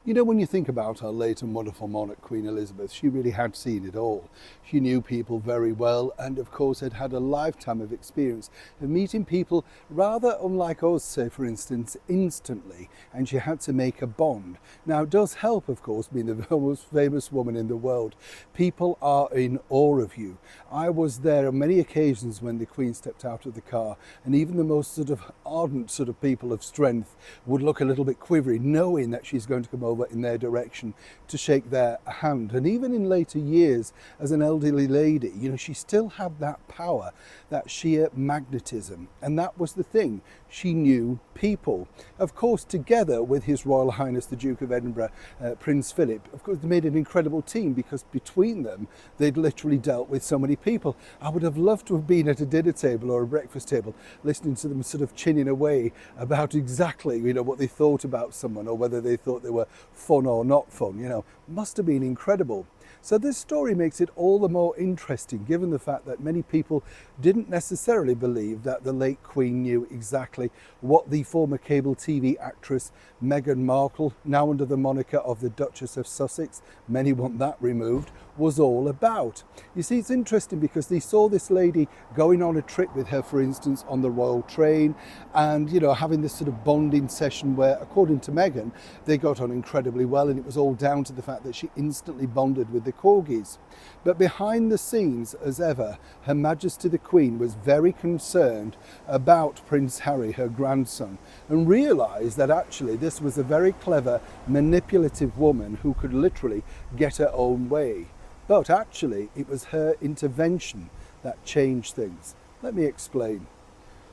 You know, when you think about our late and wonderful monarch, Queen Elizabeth, she really had seen it all. She knew people very well and, of course, had had a lifetime of experience of meeting people rather unlike us, say, for instance, instantly, and she had to make a bond. Now, it does help, of course, being the most famous woman in the world. People are in awe of you. I was there on many occasions when the Queen stepped out of the car, and even the most sort of ardent sort of people of strength would look a little bit quivery, knowing that she's going to come over in their direction to shake their hand. And even in later years, as an elderly lady, you know, she still had that power, that sheer magnetism. And that was the thing. She knew people. Of course, together with His Royal Highness the Duke of Edinburgh, Prince Philip, of course, they made an incredible team, because between them, they'd literally dealt with so many people. I would have loved to have been at a dinner table or a breakfast table, listening to them sort of chinning away about exactly, you know, what they thought about someone, or whether they thought they were fun or not fun. You know, must have been incredible. So this story makes it all the more interesting, given the fact that many people didn't necessarily believe that the late Queen knew exactly what the former cable TV actress Meghan Markle, now under the moniker of the Duchess of Sussex, many want that removed, was all about. You see, it's interesting because they saw this lady going on a trip with her, for instance, on the royal train, and, you know, having this sort of bonding session where, according to Meghan, they got on incredibly well, and it was all down to the fact that she instantly bonded with the corgis. But behind the scenes, as ever, Her Majesty the Queen was very concerned about Prince Harry, her grandson, and realised that actually this was a very clever, manipulative woman who could literally get her own way. But actually, it was her intervention that changed things. Let me explain.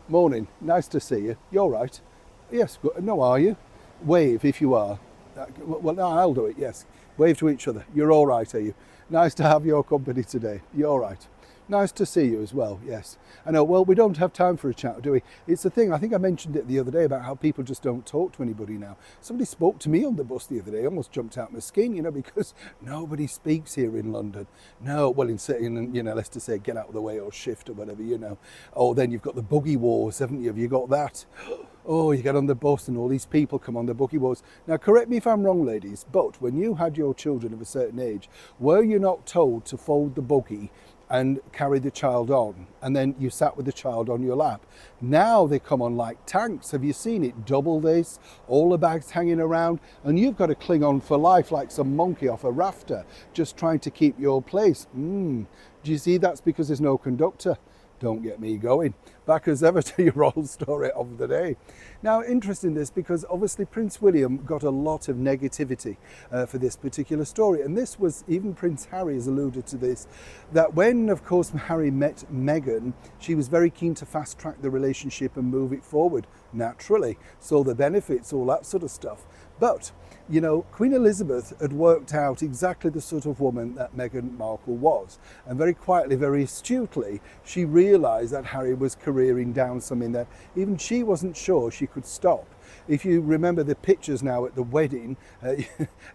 Morning, nice to see you. You're right. Yes, good. No, are you? Wave if you are. Well, no, I'll do it, yes. Wave to each other. You're all right, are you? Nice to have your company today. You're all right. Nice to see you as well, yes. I know, well, we don't have time for a chat, do we? It's the thing, I think I mentioned it the other day about how people just don't talk to anybody now. Somebody spoke to me on the bus the other day, almost jumped out my skin, you know, because nobody speaks here in London. No, well, in saying, you know, let's just say get out of the way or shift or whatever, you know. Oh, then you've got the buggy wars, haven't you? Have you got that? Oh, you get on the bus and all these people come on the buggy wars. Now, correct me if I'm wrong, ladies, but when you had your children of a certain age, were you not told to fold the buggy and carry the child on, and then you sat with the child on your lap? Now they come on like tanks. Have you seen it? Double this, all the bags hanging around, and you've got to cling on for life like some monkey off a rafter, just trying to keep your place. Do you see? That's because there's no conductor. Don't get me going. Back as ever to your royal story of the day. Now, interesting this, because obviously Prince William got a lot of negativity for this particular story. And this was, even Prince Harry has alluded to this, that when, of course, Harry met Meghan, she was very keen to fast track the relationship and move it forward, naturally. Saw the benefits, all that sort of stuff. But, you know, Queen Elizabeth had worked out exactly the sort of woman that Meghan Markle was. And very quietly, very astutely, she realised that Harry was careering down something that even she wasn't sure she could stop. If you remember the pictures now at the wedding,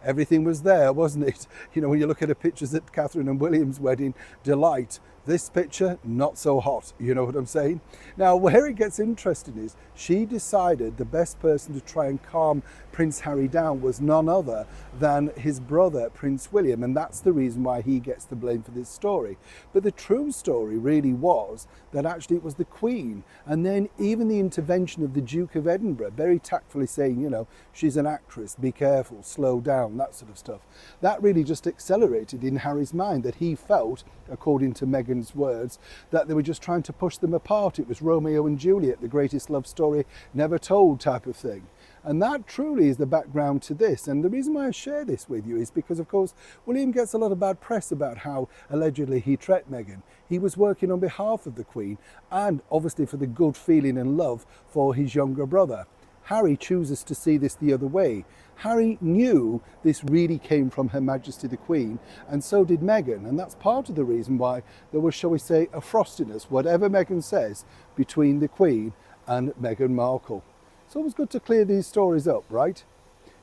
everything was there, wasn't it? You know, when you look at the pictures at Catherine and William's wedding, delight. This picture, not so hot, you know what I'm saying? Now, where it gets interesting is she decided the best person to try and calm Prince Harry down was none other than his brother, Prince William, and that's the reason why he gets the blame for this story. But the true story really was that actually it was the Queen, and then even the intervention of the Duke of Edinburgh, very tactfully saying, you know, she's an actress, be careful, slow down, that sort of stuff. That really just accelerated in Harry's mind that he felt, according to Meghan's words, that they were just trying to push them apart. It was Romeo and Juliet, the greatest love story never told type of thing. And that truly is the background to this. And the reason why I share this with you is because, of course, William gets a lot of bad press about how allegedly he treated Meghan. He was working on behalf of the Queen and obviously for the good feeling and love for his younger brother. Harry chooses to see this the other way. Harry knew this really came from Her Majesty the Queen, and so did Meghan, and that's part of the reason why there was, shall we say, a frostiness, whatever Meghan says, between the Queen and Meghan Markle. It's always good to clear these stories up, right?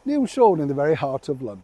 Neil Sean in the very heart of London.